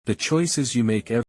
The choices you make every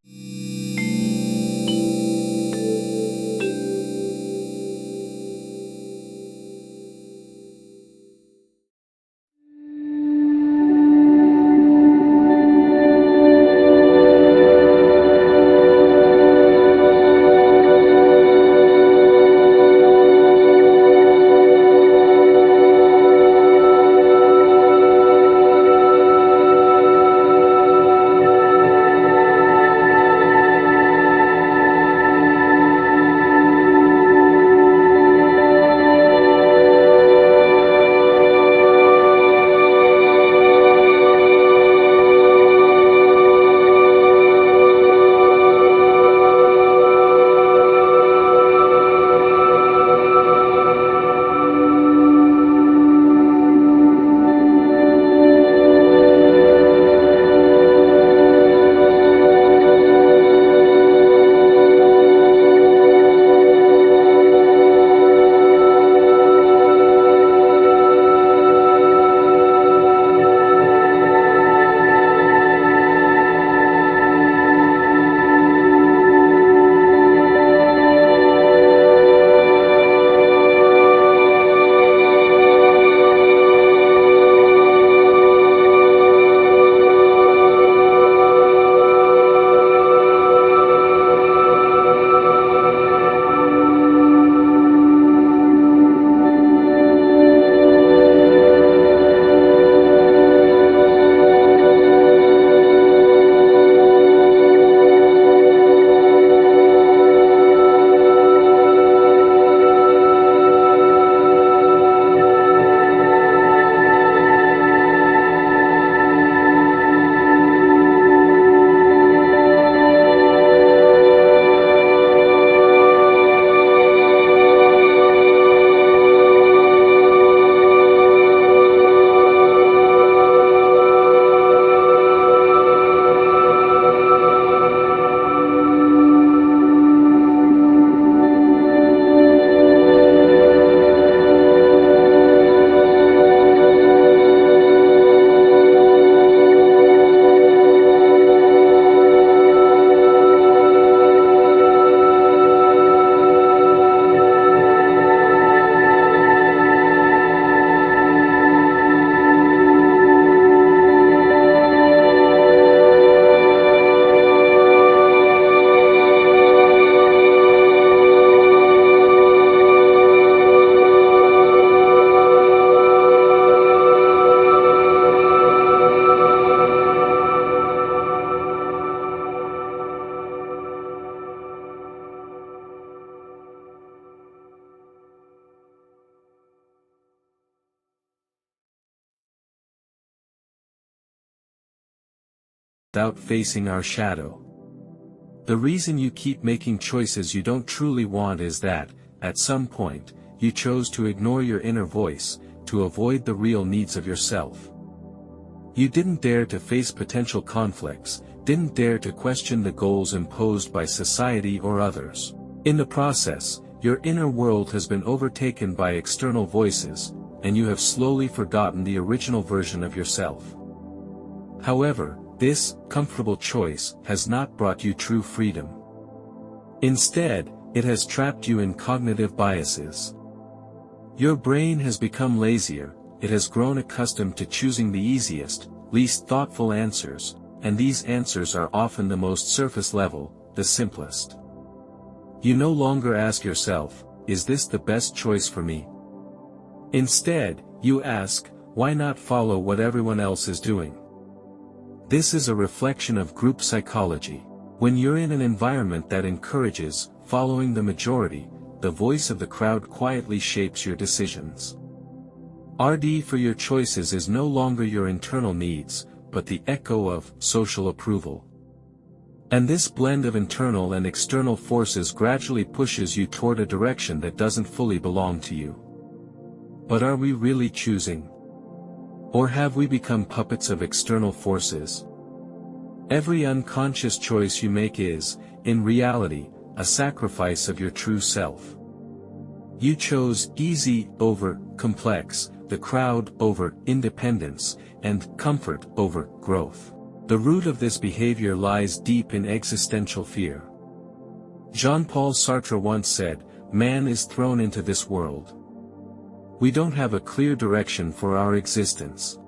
without facing our shadow. The reason you keep making choices you don't truly want is that, at some point, you chose to ignore your inner voice, to avoid the real needs of yourself. You didn't dare to face potential conflicts, didn't dare to question the goals imposed by society or others. In the process, your inner world has been overtaken by external voices, and you have slowly forgotten the original version of yourself. However, this comfortable choice has not brought you true freedom. Instead, it has trapped you in cognitive biases. Your brain has become lazier, it has grown accustomed to choosing the easiest, least thoughtful answers, and these answers are often the most surface level, the simplest. You no longer ask yourself, is this the best choice for me? Instead, you ask, why not follow what everyone else is doing? This is a reflection of group psychology. When you're in an environment that encourages following the majority, the voice of the crowd quietly shapes your decisions. RD for your choices is no longer your internal needs, but the echo of social approval. And this blend of internal and external forces gradually pushes you toward a direction that doesn't fully belong to you. But are we really choosing? Or have we become puppets of external forces? Every unconscious choice you make is, in reality, a sacrifice of your true self. You chose easy over complex, the crowd over independence, and comfort over growth. The root of this behavior lies deep in existential fear. Jean-Paul Sartre once said, "Man is thrown into this world. We don't have a clear direction for our existence."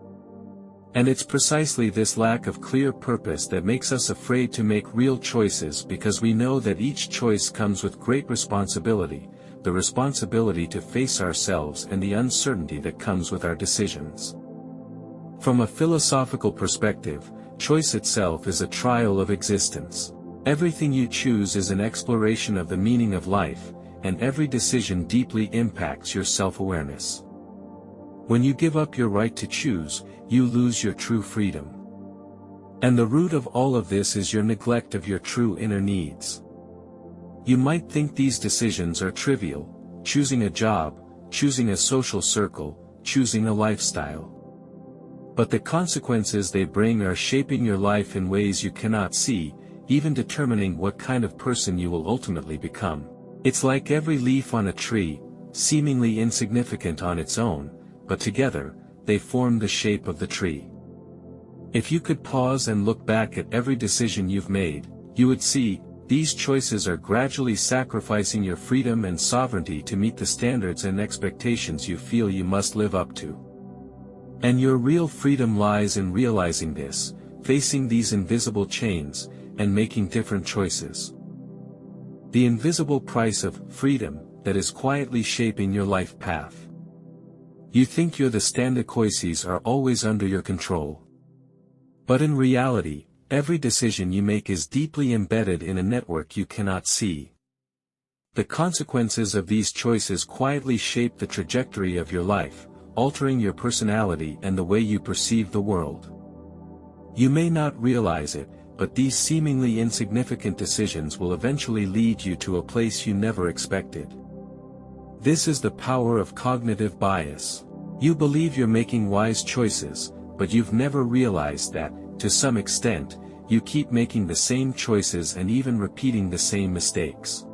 And it's precisely this lack of clear purpose that makes us afraid to make real choices, because we know that each choice comes with great responsibility, the responsibility to face ourselves and the uncertainty that comes with our decisions. From a philosophical perspective, choice itself is a trial of existence. Everything you choose is an exploration of the meaning of life, and every decision deeply impacts your self-awareness. When you give up your right to choose, you lose your true freedom. And the root of all of this is your neglect of your true inner needs. You might think these decisions are trivial: choosing a job, choosing a social circle, choosing a lifestyle. But the consequences they bring are shaping your life in ways you cannot see, even determining what kind of person you will ultimately become. It's like every leaf on a tree, seemingly insignificant on its own, but together, they form the shape of the tree. If you could pause and look back at every decision you've made, you would see, these choices are gradually sacrificing your freedom and sovereignty to meet the standards and expectations you feel you must live up to. And your real freedom lies in realizing this, facing these invisible chains, and making different choices. The invisible price of freedom that is quietly shaping your life path. You think your choices are always under your control. But in reality, every decision you make is deeply embedded in a network you cannot see. The consequences of these choices quietly shape the trajectory of your life, altering your personality and the way you perceive the world. You may not realize it, but these seemingly insignificant decisions will eventually lead you to a place you never expected. This is the power of cognitive bias. You believe you're making wise choices, but you've never realized that, to some extent, you keep making the same choices and even repeating the same mistakes.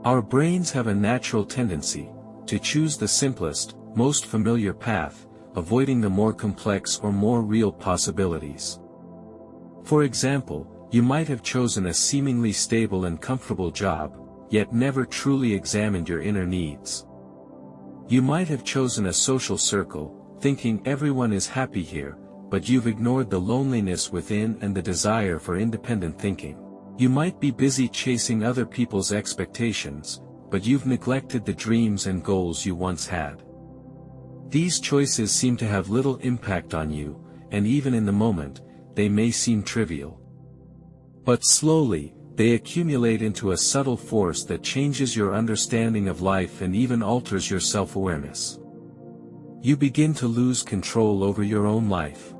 Our brains have a natural tendency to choose the simplest, most familiar path, avoiding the more complex or more real possibilities. For example, you might have chosen a seemingly stable and comfortable job, yet never truly examined your inner needs. You might have chosen a social circle, thinking everyone is happy here, but you've ignored the loneliness within and the desire for independent thinking. You might be busy chasing other people's expectations, but you've neglected the dreams and goals you once had. These choices seem to have little impact on you, and even in the moment, they may seem trivial. But slowly, they accumulate into a subtle force that changes your understanding of life and even alters your self-awareness. You begin to lose control over your own life.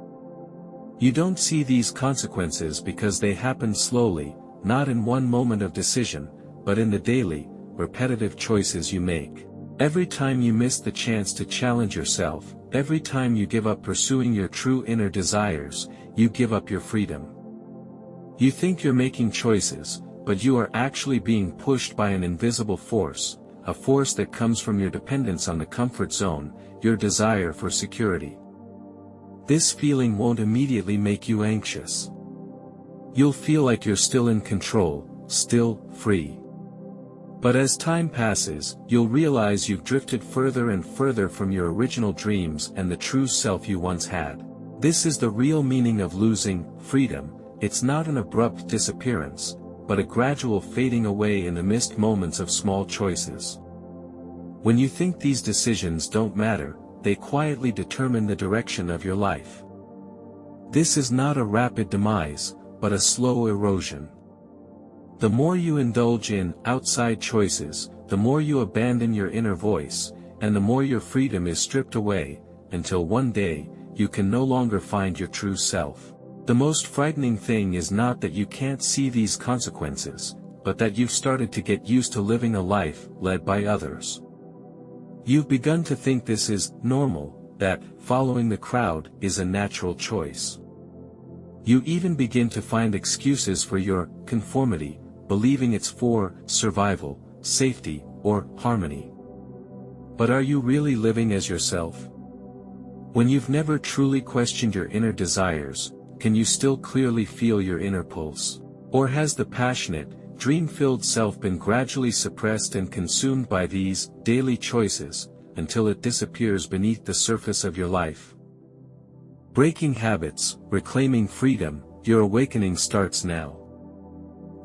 You don't see these consequences because they happen slowly, not in one moment of decision, but in the daily, repetitive choices you make. Every time you miss the chance to challenge yourself, every time you give up pursuing your true inner desires, you give up your freedom. You think you're making choices, but you are actually being pushed by an invisible force, a force that comes from your dependence on the comfort zone, your desire for security. This feeling won't immediately make you anxious. You'll feel like you're still in control, still free. But as time passes, you'll realize you've drifted further and further from your original dreams and the true self you once had. This is the real meaning of losing freedom. It's not an abrupt disappearance, but a gradual fading away in the missed moments of small choices. When you think these decisions don't matter, they quietly determine the direction of your life. This is not a rapid demise, but a slow erosion. The more you indulge in outside choices, the more you abandon your inner voice, and the more your freedom is stripped away, until one day, you can no longer find your true self. The most frightening thing is not that you can't see these consequences, but that you've started to get used to living a life led by others. You've begun to think this is normal, that following the crowd is a natural choice. You even begin to find excuses for your conformity, believing it's for survival, safety, or harmony. But are you really living as yourself? When you've never truly questioned your inner desires, can you still clearly feel your inner pulse? Or has the passionate, dream-filled self been gradually suppressed and consumed by these daily choices, until it disappears beneath the surface of your life? Breaking habits, reclaiming freedom, your awakening starts now.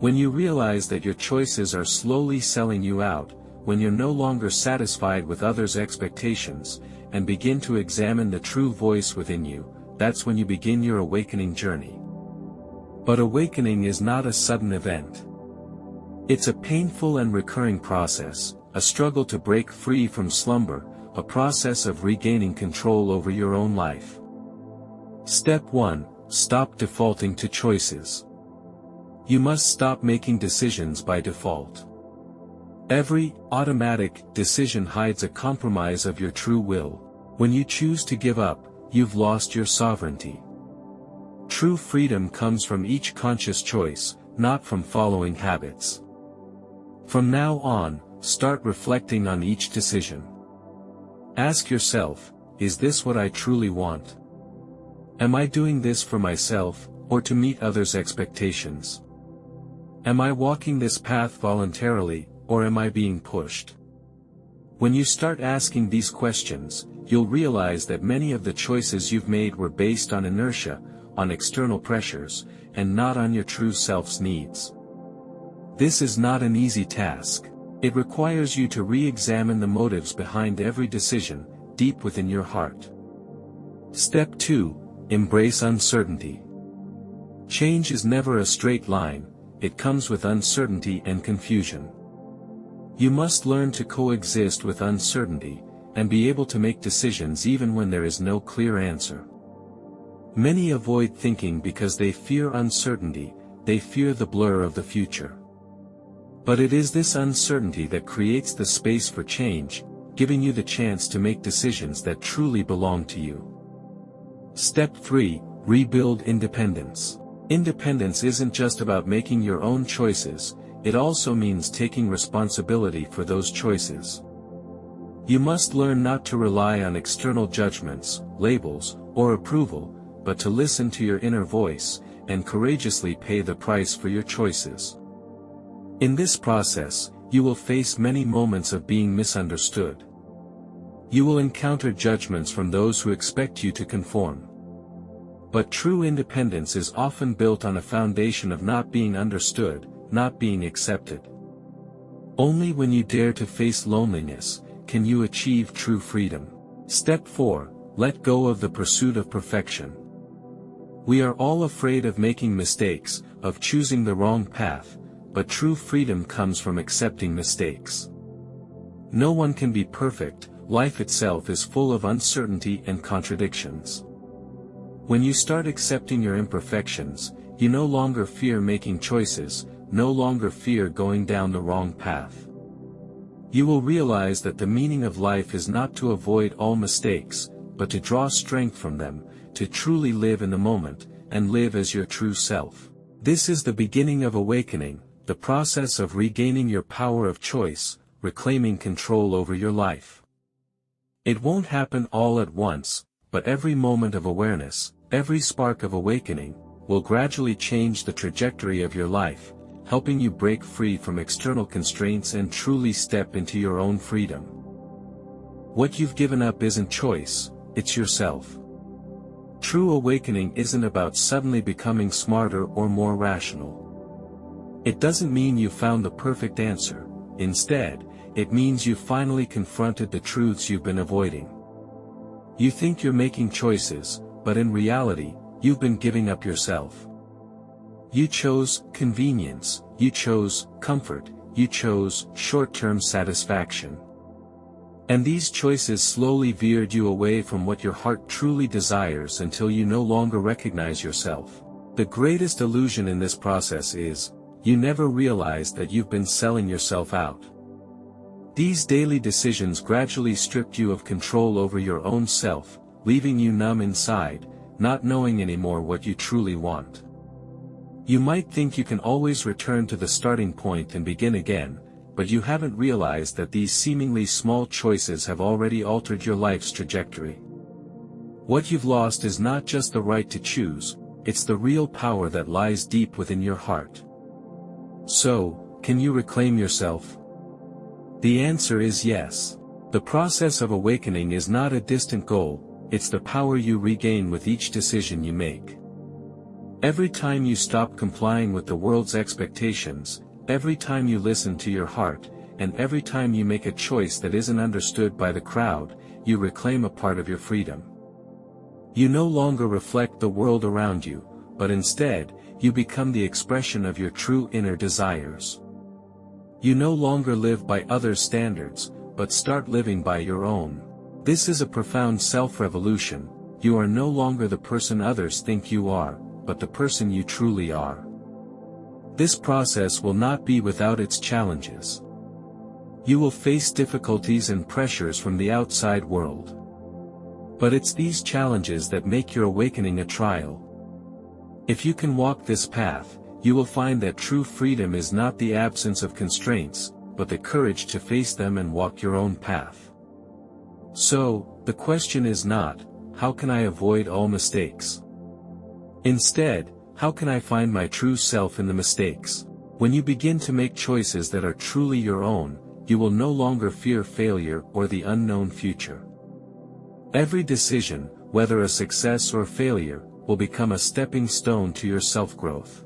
When you realize that your choices are slowly selling you out, when you're no longer satisfied with others' expectations, and begin to examine the true voice within you, that's when you begin your awakening journey. But awakening is not a sudden event. It's a painful and recurring process, a struggle to break free from slumber, a process of regaining control over your own life. Step 1. Stop defaulting to choices. You must stop making decisions by default. Every automatic decision hides a compromise of your true will. When you choose to give up, you've lost your sovereignty. True freedom comes from each conscious choice, not from following habits. From now on, start reflecting on each decision. Ask yourself, is this what I truly want? Am I doing this for myself, or to meet others' expectations? Am I walking this path voluntarily, or am I being pushed? When you start asking these questions, you'll realize that many of the choices you've made were based on inertia, on external pressures, and not on your true self's needs. This is not an easy task. It requires you to re-examine the motives behind every decision, deep within your heart. Step 2. Embrace uncertainty. Change is never a straight line, it comes with uncertainty and confusion. You must learn to coexist with uncertainty, and be able to make decisions even when there is no clear answer. Many avoid thinking because they fear uncertainty, they fear the blur of the future. But it is this uncertainty that creates the space for change, giving you the chance to make decisions that truly belong to you. Step 3. Rebuild independence. Independence isn't just about making your own choices, it also means taking responsibility for those choices. You must learn not to rely on external judgments, labels, or approval, but to listen to your inner voice, and courageously pay the price for your choices. In this process, you will face many moments of being misunderstood. You will encounter judgments from those who expect you to conform. But true independence is often built on a foundation of not being understood, not being accepted. Only when you dare to face loneliness, can you achieve true freedom. Step 4. Let go of the pursuit of perfection. We are all afraid of making mistakes, of choosing the wrong path, but true freedom comes from accepting mistakes. No one can be perfect, life itself is full of uncertainty and contradictions. When you start accepting your imperfections, you no longer fear making choices, no longer fear going down the wrong path. You will realize that the meaning of life is not to avoid all mistakes, but to draw strength from them, to truly live in the moment, and live as your true self. This is the beginning of awakening, the process of regaining your power of choice, reclaiming control over your life. It won't happen all at once, but every moment of awareness, every spark of awakening, will gradually change the trajectory of your life, helping you break free from external constraints and truly step into your own freedom. What you've given up isn't choice, it's yourself. True awakening isn't about suddenly becoming smarter or more rational. It doesn't mean you found the perfect answer, instead, it means you finally confronted the truths you've been avoiding. You think you're making choices, but in reality, you've been giving up yourself. You chose convenience, you chose comfort, you chose short-term satisfaction. And these choices slowly veered you away from what your heart truly desires until you no longer recognize yourself. The greatest illusion in this process is, you never realized that you've been selling yourself out. These daily decisions gradually stripped you of control over your own self, leaving you numb inside, not knowing anymore what you truly want. You might think you can always return to the starting point and begin again, but you haven't realized that these seemingly small choices have already altered your life's trajectory. What you've lost is not just the right to choose, it's the real power that lies deep within your heart. So, can you reclaim yourself? The answer is yes. The process of awakening is not a distant goal, it's the power you regain with each decision you make. Every time you stop complying with the world's expectations, every time you listen to your heart, and every time you make a choice that isn't understood by the crowd, you reclaim a part of your freedom. You no longer reflect the world around you, but instead, you become the expression of your true inner desires. You no longer live by others' standards, but start living by your own. This is a profound self-revolution. You are no longer the person others think you are, but the person you truly are. This process will not be without its challenges. You will face difficulties and pressures from the outside world. But it's these challenges that make your awakening a trial. If you can walk this path, you will find that true freedom is not the absence of constraints, but the courage to face them and walk your own path. So, the question is not, how can I avoid all mistakes? Instead, how can I find my true self in the mistakes? When you begin to make choices that are truly your own, you will no longer fear failure or the unknown future. Every decision, whether a success or failure, will become a stepping stone to your self-growth.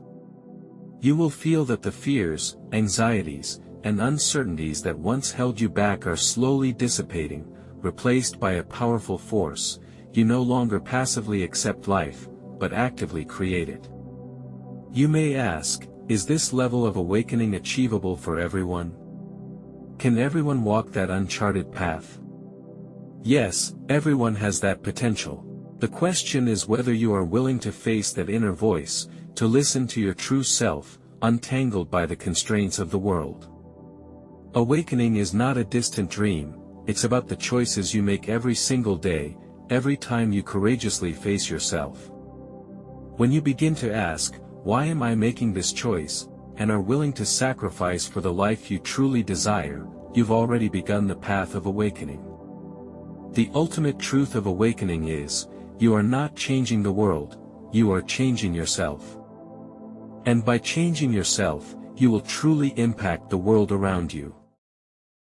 You will feel that the fears, anxieties, and uncertainties that once held you back are slowly dissipating, replaced by a powerful force. You no longer passively accept life, but actively create it. You may ask, is this level of awakening achievable for everyone? Can everyone walk that uncharted path? Yes, everyone has that potential. The question is whether you are willing to face that inner voice, to listen to your true self, untangled by the constraints of the world. Awakening is not a distant dream, it's about the choices you make every single day, every time you courageously face yourself. When you begin to ask, why am I making this choice, and are willing to sacrifice for the life you truly desire, you've already begun the path of awakening. The ultimate truth of awakening is, you are not changing the world, you are changing yourself. And by changing yourself, you will truly impact the world around you.